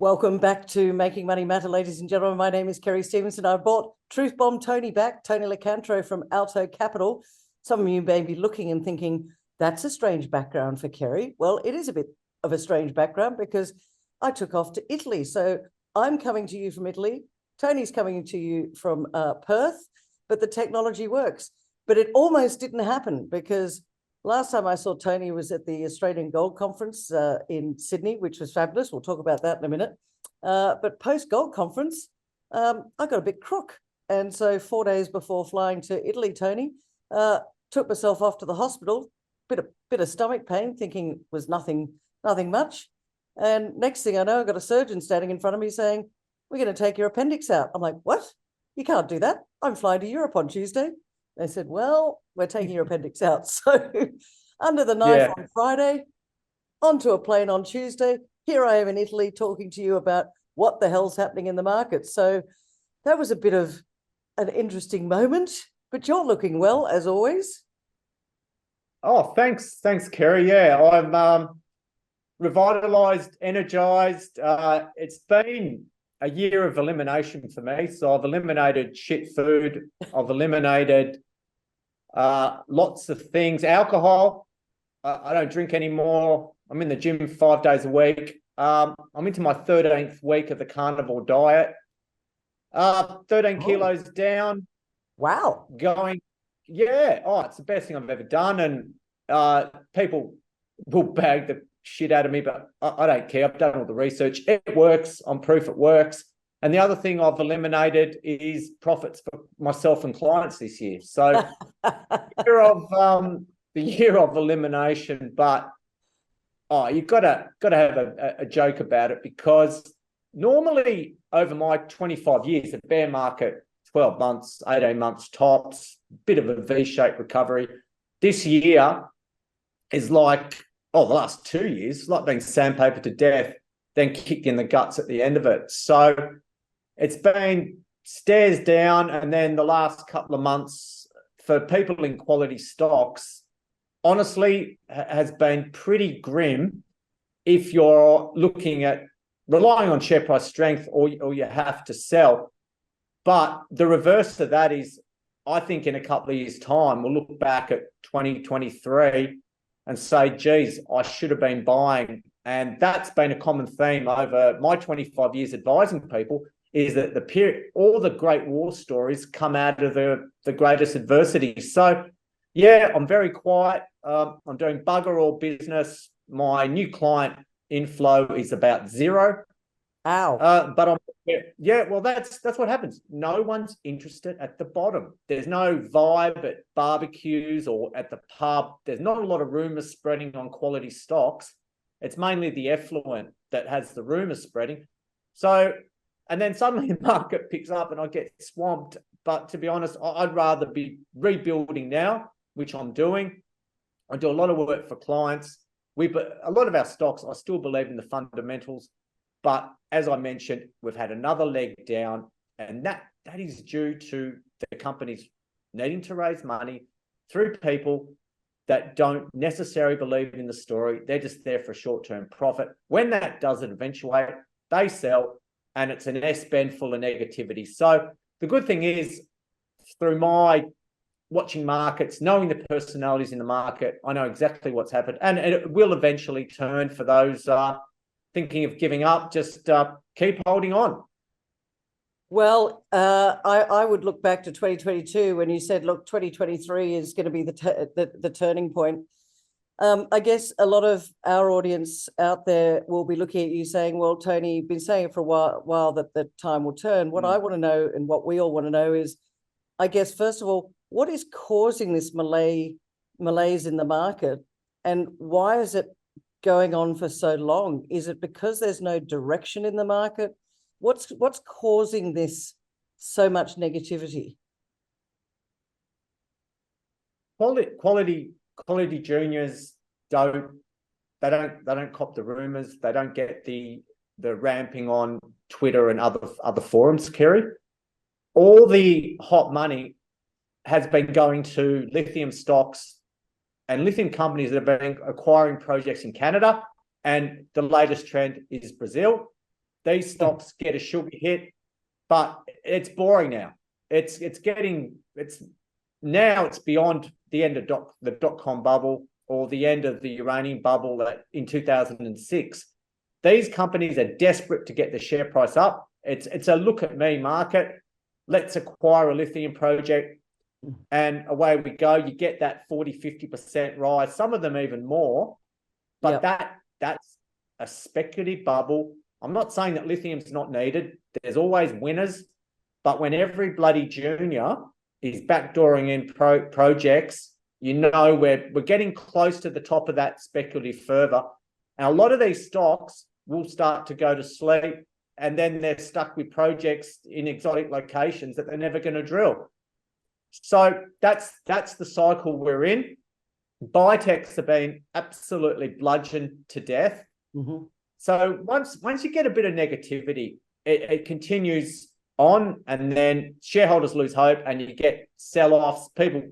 Welcome back to Making Money Matter, ladies and gentlemen. My name is Kerry Stevenson. I brought Truth Bomb Tony back, Tony Locantro from Alto Capital. Some of you may be looking and thinking, that's a strange background for Kerry. Well, it is a bit of a strange background because I took off to Italy. So I'm coming to you from Italy. Tony's coming to you from Perth, but the technology works. But it almost didn't happen because last time I saw Tony was at the Australian Gold Conference in Sydney, which was fabulous. We'll talk about that in a minute. But post-Gold Conference, I got a bit crook. And so 4 days before flying to Italy, Tony, took myself off to the hospital, bit of stomach pain, thinking it was nothing much. And next thing I know, I got a surgeon standing in front of me saying, we're going to take your appendix out. I'm like, what? You can't do that. I'm flying to Europe on Tuesday. They said, well, we're taking your appendix out. So under the knife on Friday, onto a plane on Tuesday. Here I am in Italy talking to you about what the hell's happening in the market. So that was a bit of an interesting moment, but you're looking well as always. Oh, thanks, Kerry. Yeah, I'm revitalized, energized. It's been a year of elimination for me. So I've eliminated shit food. I've eliminated lots of things. Alcohol, I don't drink anymore. I'm in the gym 5 days a week. I'm into my 13th week of the carnivore diet. 13 kilos down. Wow. Going, yeah. Oh, it's the best thing I've ever done. And people will bag the shit out of me, but I don't care. I've done all the research. It works. I'm proof it works. And the other thing I've eliminated is profits for myself and clients this year. So the year of elimination, but you've got to have a joke about it, because normally over my 25 years, a bear market, 12 months, 18 months tops, bit of a V-shaped recovery. This year is like, the last 2 years, like being sandpapered to death, then kicked in the guts at the end of it. So it's been stairs down, and then the last couple of months for people in quality stocks, honestly, has been pretty grim if you're looking at relying on share price strength or you have to sell. But the reverse of that is, I think in a couple of years' time, we'll look back at 2023 and say, geez, I should have been buying. And that's been a common theme over my 25 years advising people, is that all the great war stories come out of the greatest adversity. So, yeah, I'm very quiet. I'm doing bugger all business. My new client inflow is about zero. Ow. But well, that's what happens. No one's interested at the bottom. There's no vibe at barbecues or at the pub. There's not a lot of rumors spreading on quality stocks. It's mainly the effluent that has the rumors spreading. So, and then suddenly the market picks up and I get swamped. But to be honest, I'd rather be rebuilding now, which I'm doing. I do a lot of work for clients. A lot of our stocks, I still believe in the fundamentals. But as I mentioned, we've had another leg down, and that is due to the companies needing to raise money through people that don't necessarily believe in the story. They're just there for a short-term profit. When that doesn't eventuate, they sell, and it's an S-bend full of negativity. So the good thing is, through my watching markets, knowing the personalities in the market, I know exactly what's happened, and it will eventually turn. For those thinking of giving up, just keep holding on. Well, I would look back to 2022 when you said, look, 2023 is going to be the turning point. I guess a lot of our audience out there will be looking at you saying, well, Tony, you've been saying it for a while that the time will turn. What I want to know, and what we all want to know, is, I guess, first of all, what is causing this malaise in the market, and why is it going on for so long? Is it because there's no direction in the market? What's causing this so much negativity? Quality juniors don't cop the rumors. They don't get the ramping on Twitter and other forums, Kerry. All the hot money has been going to lithium stocks and lithium companies that have been acquiring projects in Canada. And the latest trend is Brazil. These stocks get a sugar hit, but it's boring now. It's beyond the end of the dot-com bubble or the end of the uranium bubble in 2006. These companies are desperate to get the share price up. It's a look at me market. Let's acquire a lithium project and away we go. You get that 40, 50% rise, some of them even more. But that's a speculative bubble. I'm not saying that lithium's not needed. There's always winners. But when every bloody junior is backdooring in projects, you know we're getting close to the top of that speculative fervor. And a lot of these stocks will start to go to sleep, and then they're stuck with projects in exotic locations that they're never going to drill. So that's the cycle we're in. Biotechs have been absolutely bludgeoned to death. Mm-hmm. So once you get a bit of negativity, it continues on, and then shareholders lose hope and you get sell-offs. People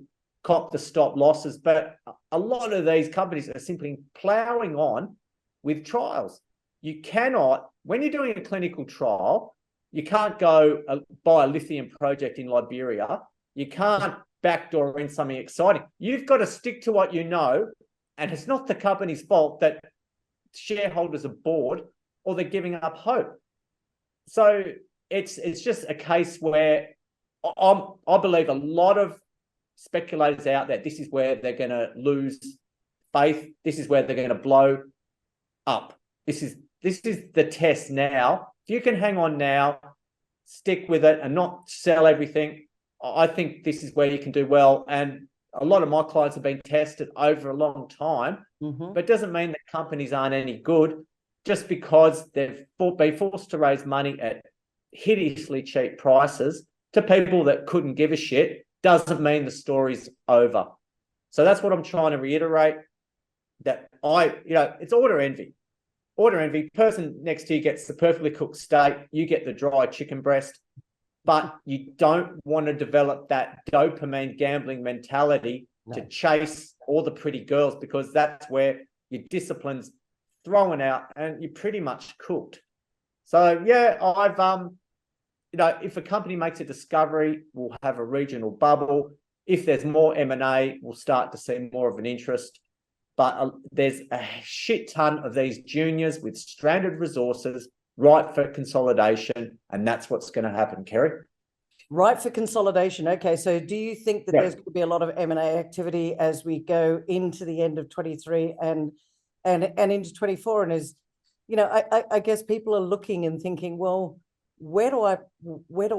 cop the stop losses, but a lot of these companies are simply plowing on with trials. You cannot, when you're doing a clinical trial, you can't go buy a lithium project in Liberia. You can't backdoor in something exciting. You've got to stick to what you know, and it's not the company's fault that shareholders are bored or they're giving up hope. So it's just a case where I believe a lot of speculators out there, this is where they're going to lose faith. This is where they're going to blow up. This is the test now. If you can hang on now, stick with it and not sell everything, I think this is where you can do well. And a lot of my clients have been tested over a long time, but it doesn't mean that companies aren't any good. Just because they've been forced to raise money at hideously cheap prices to people that couldn't give a shit doesn't mean the story's over. So that's what I'm trying to reiterate, that it's order envy. Order envy. Person next to you gets the perfectly cooked steak, you get the dry chicken breast, but you don't want to develop that dopamine gambling mentality to chase all the pretty girls, because that's where your discipline's thrown out and you're pretty much cooked. So yeah, I've if a company makes a discovery, we'll have a regional bubble. If there's more M&A, we'll start to see more of an interest. But there's a shit ton of these juniors with stranded resources ripe for consolidation, and that's what's going to happen, Kerry. Ripe for consolidation. Okay, so do you think that there's going to be a lot of M&A activity as we go into the end of 23 and into 24? And I guess people are looking and thinking, well, where do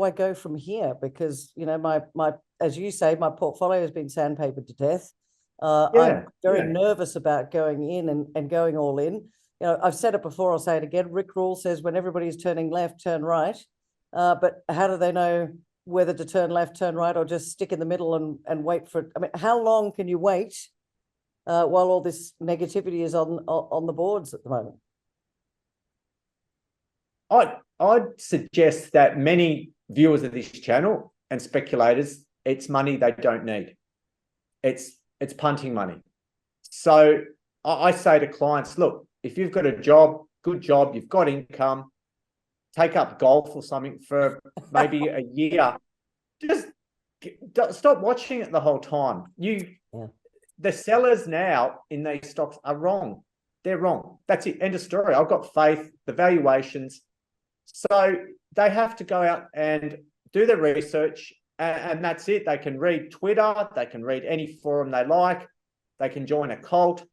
I go from here? Because my as you say, my portfolio has been sandpapered to death. I'm very nervous about going in and going all in. I've said it before, I'll say it again. Rick Rule says when everybody's turning left, turn right. But how do they know whether to turn left, turn right, or just stick in the middle and wait for it? I mean, how long can you wait while all this negativity is on the boards at the moment? I'd suggest that many viewers of this channel and speculators, it's money they don't need. It's punting money. So I say to clients, look, if you've got a job, good job, you've got income, take up golf or something for maybe a year. Just stop watching it the whole time. The sellers now in these stocks are wrong. They're wrong. That's it. End of story. I've got faith, the valuations. So they have to go out and do the research, and that's it. They can read Twitter, they can read any forum they like, they can join a cult.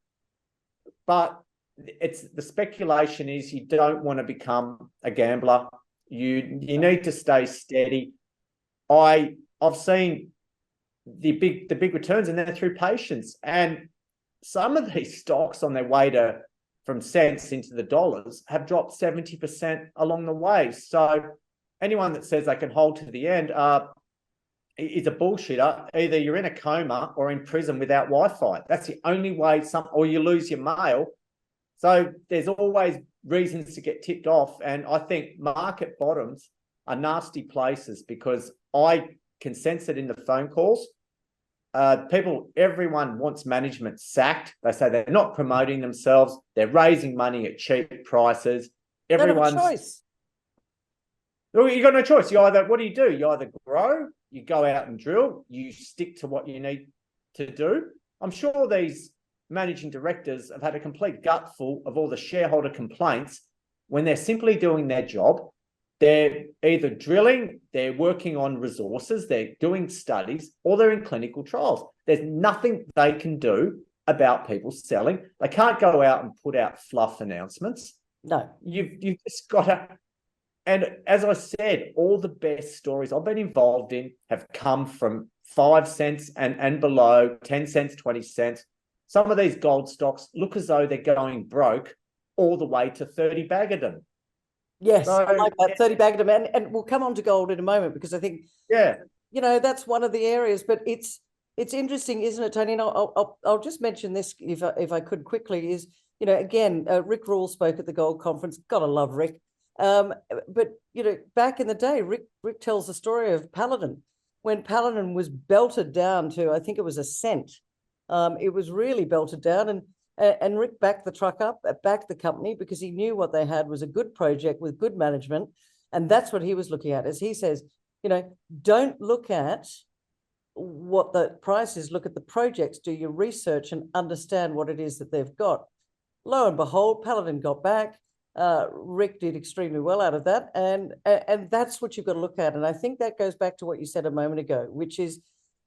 But the speculation is you don't want to become a gambler. You need to stay steady. I've seen the big returns, and they're through patience. And some of these stocks on their way from cents into the dollars have dropped 70% along the way. So anyone that says they can hold to the end is a bullshitter. Either you're in a coma or in prison without Wi-Fi. That's the only way or you lose your mail. So there's always reasons to get tipped off. And I think market bottoms are nasty places, because I can sense it in the phone calls. Everyone wants management sacked. They say they're not promoting themselves. They're raising money at cheap prices. Everyone's choice. You got no choice. You either, what do? You either grow, you go out and drill, you stick to what you need to do. I'm sure these managing directors have had a complete gutful of all the shareholder complaints when they're simply doing their job. They're either drilling, they're working on resources, they're doing studies, or they're in clinical trials. There's nothing they can do about people selling. They can't go out and put out fluff announcements. No. You've just got to. And as I said, all the best stories I've been involved in have come from 5 cents and below, 10 cents, 20 cents. Some of these gold stocks look as though they're going broke all the way to 30 Bagadin. Yes, So, I like that, 30 Bagadin. And we'll come on to gold in a moment, because I think, yeah, that's one of the areas. But it's interesting, isn't it, Tony? And I'll just mention this, if I could quickly, is, again, Rick Rule spoke at the gold conference. Gotta love Rick. But back in the day, Rick tells the story of Paladin. When Paladin was belted down to, I think it was a cent. It was really belted down, and Rick backed the truck up, backed the company, because he knew what they had was a good project with good management, and that's what he was looking at. As he says, don't look at what the price is, look at the projects, do your research and understand what it is that they've got. Lo and behold, Paladin got back. Rick did extremely well out of that, and that's what you've got to look at. And I think that goes back to what you said a moment ago, which is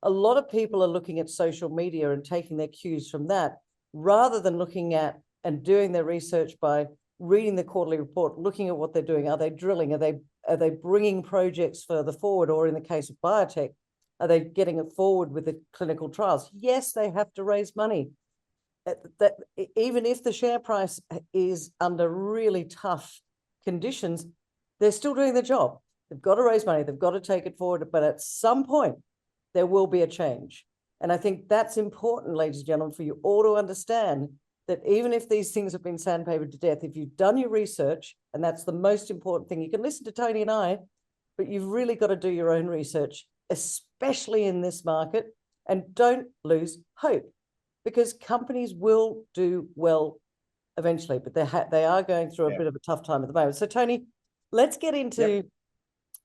a lot of people are looking at social media and taking their cues from that, rather than looking at and doing their research by reading the quarterly report, looking at what they're doing. Are they drilling? Are they bringing projects further forward? Or in the case of biotech, are they getting it forward with the clinical trials? Yes, they have to raise money. That even if the share price is under really tough conditions, they're still doing their job. They've got to raise money. They've got to take it forward. But at some point, there will be a change. And I think that's important, ladies and gentlemen, for you all to understand that even if these things have been sandpapered to death, if you've done your research, and that's the most important thing, you can listen to Tony and I, but you've really got to do your own research, especially in this market, and don't lose hope, because companies will do well eventually, but they are going through a bit of a tough time at the moment. So, Tony, let's get into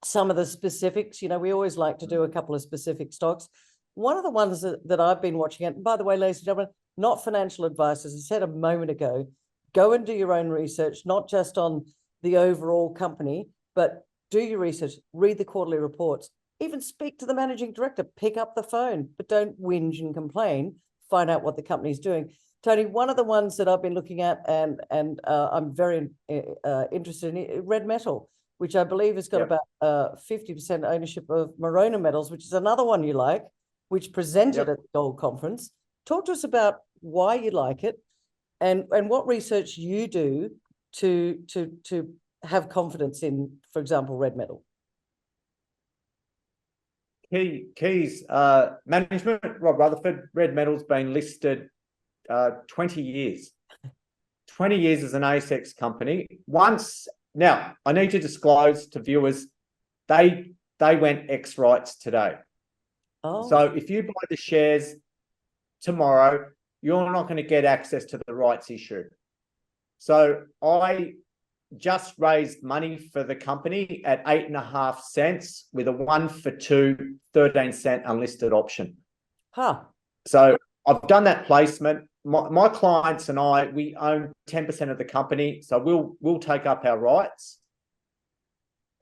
some of the specifics. We always like to do a couple of specific stocks. One of the ones that I've been watching, and by the way, ladies and gentlemen, not financial advice, as I said a moment ago, go and do your own research, not just on the overall company, but do your research, read the quarterly reports, even speak to the managing director, pick up the phone, but don't whinge and complain, find out what the company's doing. Tony, one of the ones that I've been looking at, and I'm very interested in, Red Metal, which I believe has got about 50% ownership of Morona Metals, which is another one you like, which presented at the Gold Conference. Talk to us about why you like it, and what research you do to have confidence in, for example, Red Metal. Keys management, Rob Rutherford. Red Metal's been listed 20 years. 20 years as an ASX company. Now, I need to disclose to viewers, they went ex rights today. Oh. So if you buy the shares tomorrow, you're not going to get access to the rights issue. So I just raised money for the company at 8.5 cents with a 1-for-2 13-cent unlisted option. So I've done that placement. My clients and I, we own 10% of the company, so we'll take up our rights,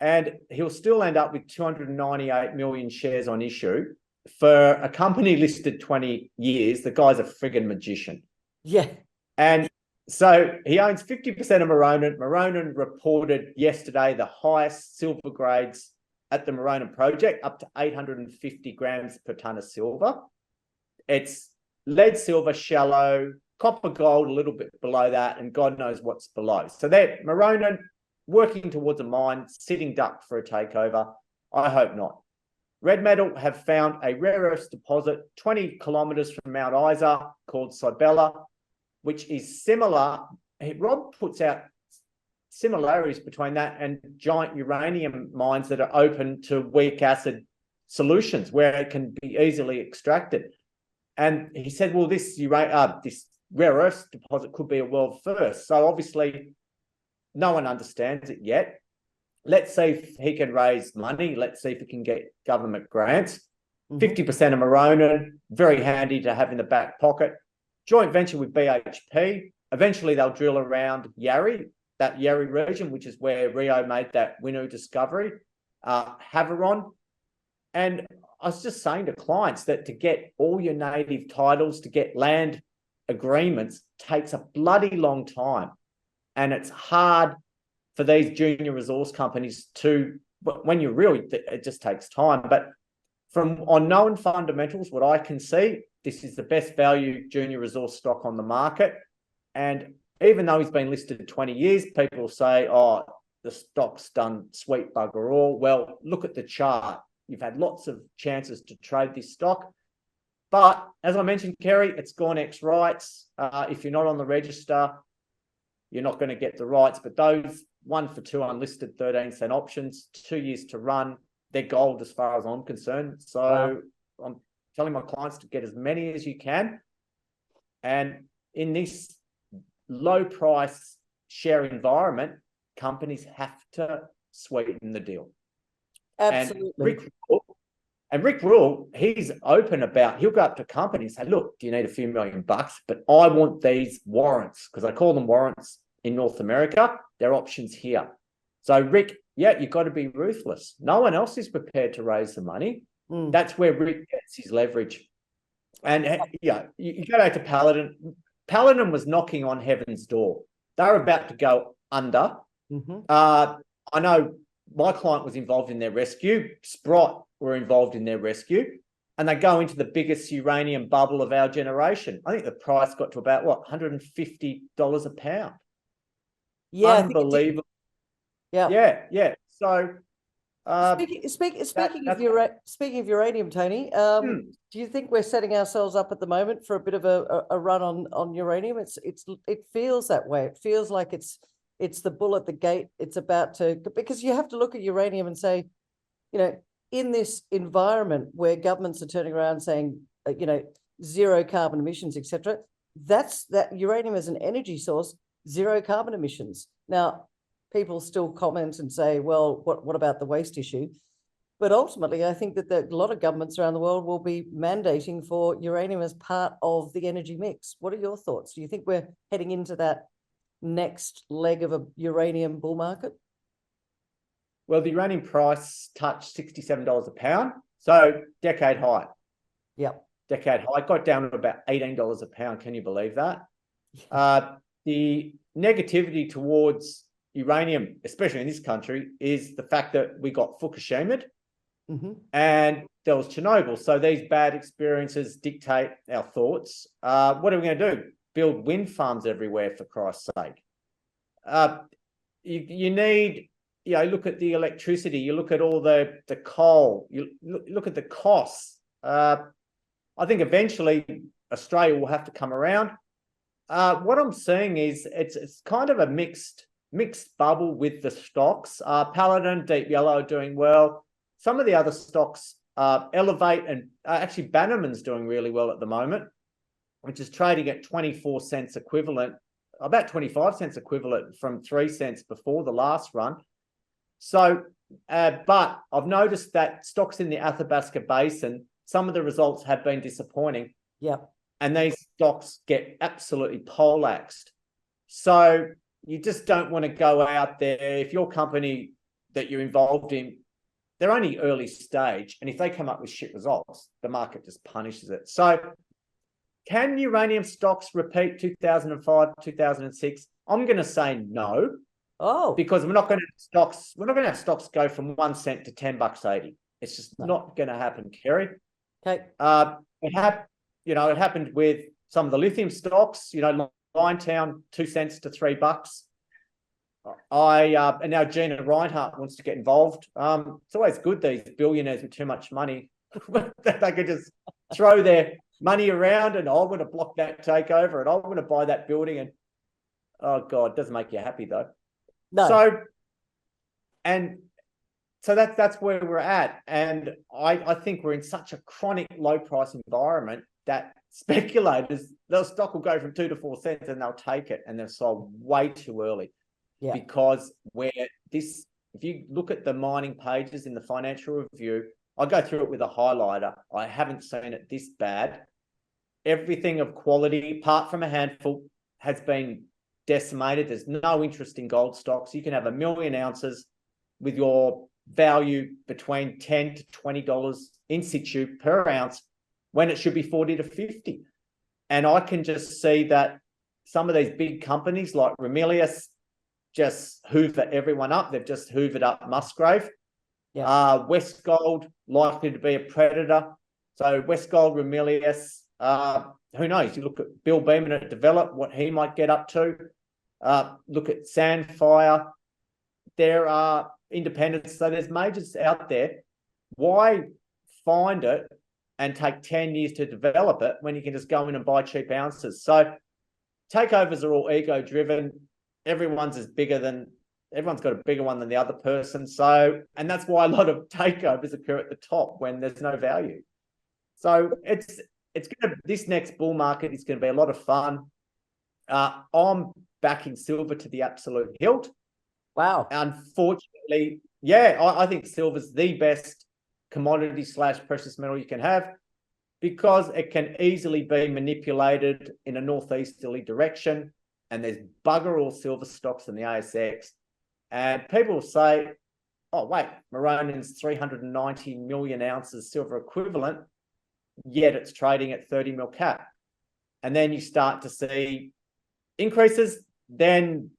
and he'll still end up with 298 million shares on issue. For a company listed 20 years, the guy's a friggin' magician. Yeah. And so he owns 50% of Morona. Morona reported yesterday the highest silver grades at the Morona project, up to 850 grams per tonne of silver. It's lead, silver, shallow, copper, gold, a little bit below that, and God knows what's below. So they're Morona working towards a mine, sitting duck for a takeover. I hope not. Red Metal have found a rare earths deposit 20 kilometres from Mount Isa called Cybella, which is similar. Rob puts out similarities between that and giant uranium mines that are open to weak acid solutions where it can be easily extracted. And he said, well, this rare earths deposit could be a world first. So obviously no one understands it yet. let's see if he can raise money. Let's see if he can get government grants. Mhm. 50% of Maronan, very handy to have in the back pocket. Joint venture with BHP. Eventually, they'll drill around Yarrie, that Yarrie region, which is where Rio made that Winu discovery, Havieron. And I was just saying to clients that to get all your native titles, to get land agreements, takes a bloody long time. And it's hard for these junior resource companies to, when you're real, it just takes time. But from unknown fundamentals, what I can see, this is the best value junior resource stock on the market. And even though he's been listed 20 years, people say, oh, the stock's done sweet bugger all. Well, look at the chart. You've had lots of chances to trade this stock. But as I mentioned, Kerry, it's gone ex rights. If you're not on the register, you're not going to get the rights. But those 1 for 2 unlisted 13-cent options, 2 years to run, they're gold as far as I'm concerned. So Wow. I'm telling my clients to get as many as you can. And in this low price share environment, companies have to sweeten the deal. Absolutely. And Rick Rule, he's open about, he'll go up to companies and say, look, do you need a few $million? But I want these warrants, because I call them warrants in North America. They're options here. So Rick, yeah, you've got to be ruthless. No one else is prepared to raise the money. That's where Rick gets his leverage. And yeah, you go back to Paladin. Paladin was knocking on heaven's door. They were about to go under. I know my client was involved in their rescue. Sprott were involved in their rescue. And they go into the biggest uranium bubble of our generation. I think the price got to about, what, $150 a pound. Yeah, unbelievable. Yeah. So speaking of uranium, Tony, do you think we're setting ourselves up at the moment for a bit of a run on uranium? It feels that way. It feels like it's the bull at the gate. It's about to, because you have to look at uranium and say, in this environment where governments are turning around saying, zero carbon emissions, etc., that uranium as an energy source, zero carbon emissions. Now, people still comment and say, well, what about the waste issue? But ultimately, I think that a lot of governments around the world will be mandating for uranium as part of the energy mix. What are your thoughts? Do you think we're heading into that next leg of a uranium bull market? Well, the uranium price touched $67 a pound, so decade high. Yep. Decade high. Got down to about $18 a pound. Can you believe that? The negativity towards uranium, especially in this country, is the fact that we got Fukushima and there was Chernobyl. So these bad experiences dictate our thoughts. What are we going to do? Build wind farms everywhere, for Christ's sake. You need, look at the electricity, you look at all the coal, you look at the costs. I think eventually Australia will have to come around. What I'm seeing is it's kind of a mixed bubble with the stocks. Paladin, Deep Yellow are doing well. Some of the other stocks, Elevate, and actually Bannerman's doing really well at the moment, which is trading at 24 cents equivalent, about 25 cents equivalent from 3 cents before the last run. So, but I've noticed that stocks in the Athabasca Basin, some of the results have been disappointing. Yep. And these stocks get absolutely poleaxed. So you just don't want to go out there. If your company that you're involved in, they're only early stage, and if they come up with shit results, the market just punishes it. So can uranium stocks repeat 2005, 2006? I'm going to say no. Oh, because we're not going to have stocks go from 1 cent to $10.80. It's just not going to happen, Kerry. okay. It happened with some of the lithium stocks, Liontown, 2 cents to $3. And now Gina Reinhart wants to get involved. It's always good, these billionaires with too much money, that they could just throw their money around and I want to block that takeover and I want to buy that building. And oh God, it doesn't make you happy though. No. So that's where we're at. And I think we're in such a chronic low price environment that speculators, their stock will go from 2 to 4 cents and they'll take it and they're sold way too early. Yeah. Because where this if you look at the mining pages in the financial review, I go through it with a highlighter. I haven't seen it this bad. Everything of quality, apart from a handful, has been decimated. There's no interest in gold stocks. You can have 1 million ounces with your value between $10 to $20 in situ per ounce when it should be 40 to 50. And I can just see that some of these big companies like Ramelius just hoover everyone up. They've just hoovered up Musgrave. Yeah. Westgold likely to be a predator. So Westgold, Ramelius, who knows? You look at Bill Beeman at Develop, what he might get up to. Look at Sandfire. There are independents. So there's majors out there. Why find it and take 10 years to develop it when you can just go in and buy cheap ounces? So takeovers are all ego driven. Everyone's got a bigger one than the other person. So, and that's why a lot of takeovers occur at the top when there's no value. So this next bull market is going to be a lot of fun. I'm backing silver to the absolute hilt. Wow. Unfortunately, I think silver's the best commodity / precious metal you can have because it can easily be manipulated in a northeasterly direction. And there's bugger all silver stocks in the ASX. And people will say, oh, wait, Maronan's 390 million ounces silver equivalent, yet it's trading at 30 mil cap. And then you start to see increases. Then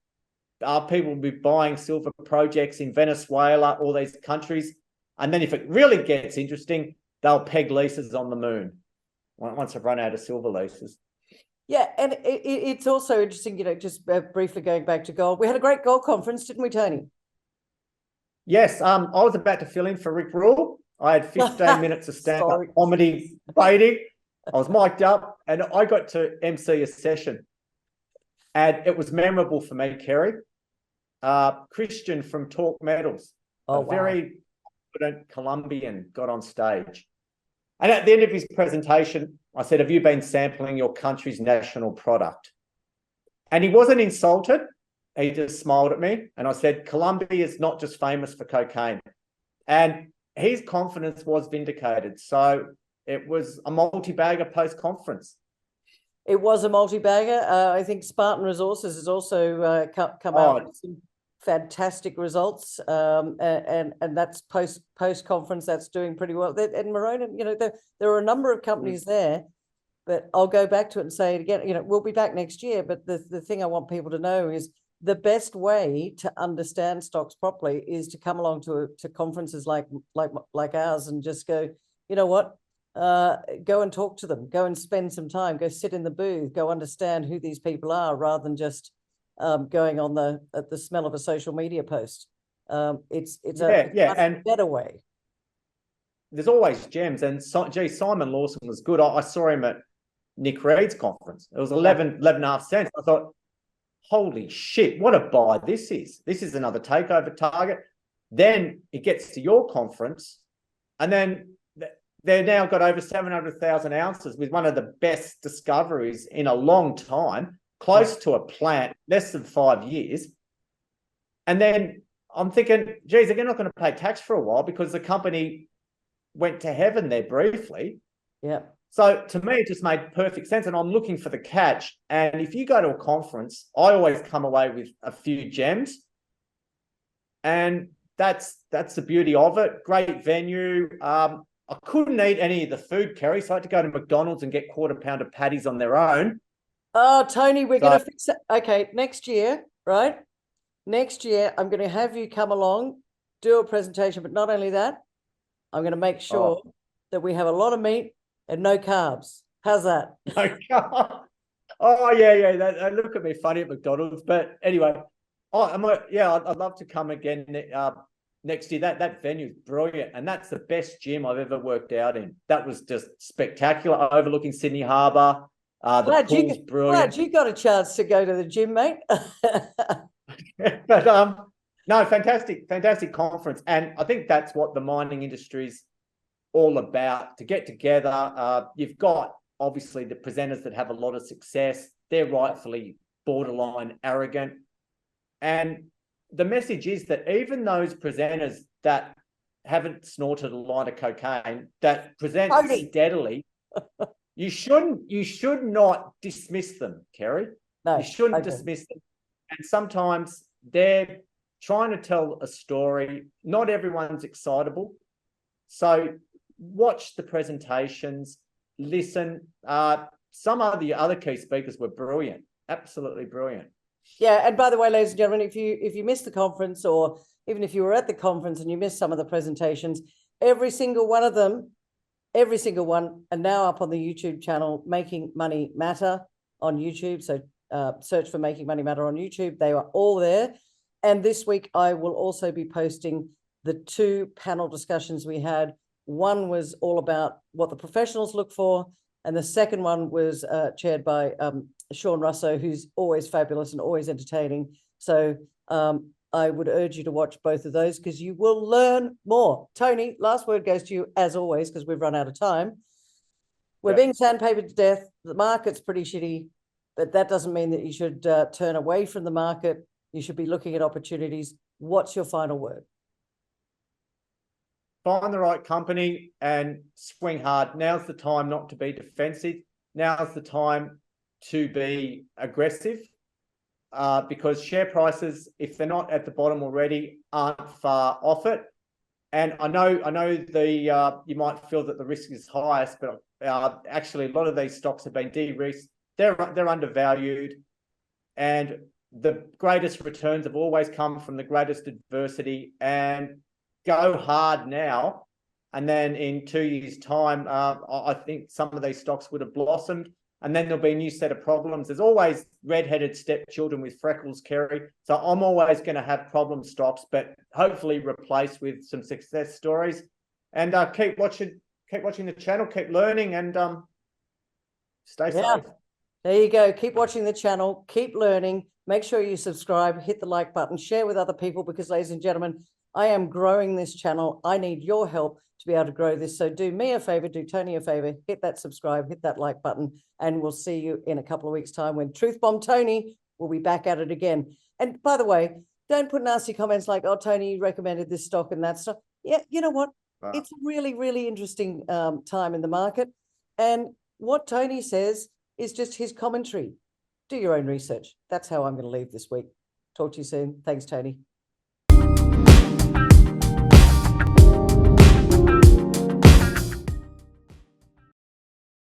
people will be buying silver projects in Venezuela, all these countries. And then if it really gets interesting, they'll peg leases on the moon once they've run out of silver leases. Yeah, and it's also interesting, just briefly going back to gold. We had a great gold conference, didn't we, Tony? Yes, I was about to fill in for Rick Rule. I had 15 minutes of stand-up comedy waiting. I was mic'd up, and I got to MC a session. And it was memorable for me, Kerry. Christian from Talk Metals, very confident Colombian, got on stage. And at the end of his presentation, I said, have you been sampling your country's national product? And he wasn't insulted. He just smiled at me. And I said, Colombia is not just famous for cocaine. And his confidence was vindicated. So it was a multi-bagger post-conference. It was a multi-bagger. I think Spartan Resources has also come out with some fantastic results, and that's post conference. That's doing pretty well. And Morona, there are a number of companies there, but I'll go back to it and say it again. We'll be back next year. But the thing I want people to know is the best way to understand stocks properly is to come along to conferences like ours and just go, you know what? Go and talk to them. Go and spend some time. Go sit in the booth. Go understand who these people are, rather than just going on the smell of a social media post. It's a better way. There's always gems, and Simon Lawson was good. I saw him at Nick Reed's conference. It was 11.5 cents. I thought, holy shit, what a buy this is. This is another takeover target. Then it gets to your conference, and then they've now got over 700,000 ounces with one of the best discoveries in a long time, close to a plant, less than 5 years. And then I'm thinking, geez, they're not going to pay tax for a while because the company went to heaven there briefly. Yeah. So to me, it just made perfect sense. And I'm looking for the catch. And if you go to a conference, I always come away with a few gems. And that's the beauty of it. Great venue. I couldn't eat any of the food, Kerry, so I had to go to McDonald's and get quarter pounder patties on their own. Oh, Tony, we're going to fix it. Okay, next year, right? Next year, I'm going to have you come along, do a presentation, but not only that, I'm going to make sure that we have a lot of meat and no carbs. How's that? No carbs. Oh, yeah. They look at me funny at McDonald's, but anyway, I'd love to come again next year. That venue is brilliant, and that's the best gym I've ever worked out in. That was just spectacular, overlooking Sydney Harbour. The pool's brilliant. Glad you got a chance to go to the gym, mate. But no, fantastic conference, and I think that's what the mining industry is all about. To get together, you've got obviously the presenters that have a lot of success. They're rightfully borderline arrogant, and the message is that even those presenters that haven't snorted a line of cocaine, that present Tony. steadily, you should not dismiss them, Kerry. No, you shouldn't okay. dismiss them. And sometimes they're trying to tell a story. Not everyone's excitable. So watch the presentations, listen. Some of the other key speakers were brilliant, absolutely brilliant. Yeah, and by the way, ladies and gentlemen, if you missed the conference, or even if you were at the conference and you missed some of the presentations, every single one of them, every single one, are now up on the YouTube channel, Making Money Matter on YouTube. So search for Making Money Matter on YouTube. They are all there. And this week, I will also be posting the 2 panel discussions we had. One was all about what the professionals look for, and the second one was chaired by Sean Russo, who's always fabulous and always entertaining. So I would urge you to watch both of those because you will learn more. Tony, last word goes to you as always, because we've run out of time. We're being sandpapered to death. The market's pretty shitty, but that doesn't mean that you should turn away from the market. You should be looking at opportunities. What's your final word? Find the right company and swing hard. Now's the time not to be defensive. Now's the time to be aggressive, because share prices, if they're not at the bottom already, aren't far off it. And I know the you might feel that the risk is highest, but actually a lot of these stocks have been de-risked. They're undervalued, and the greatest returns have always come from the greatest adversity. And go hard now, and then in 2 years' time, I think some of these stocks would have blossomed, and then there'll be a new set of problems. There's always red-headed stepchildren with freckles, Kerry. So I'm always going to have problem stocks, but hopefully replaced with some success stories. And keep watching the channel, keep learning, and stay safe. There you go. Keep watching the channel, keep learning. Make sure you subscribe, hit the like button, share with other people, because, ladies and gentlemen, I am growing this channel. I need your help to be able to grow this. So do me a favor, do Tony a favor, hit that subscribe, hit that like button, and we'll see you in a couple of weeks' time when Truth Bomb Tony will be back at it again. And by the way, don't put nasty comments like, oh, Tony, you recommended this stock and that stuff. Yeah, you know what? Wow. It's a really, really interesting time in the market. And what Tony says is just his commentary. Do your own research. That's how I'm going to leave this week. Talk to you soon. Thanks, Tony.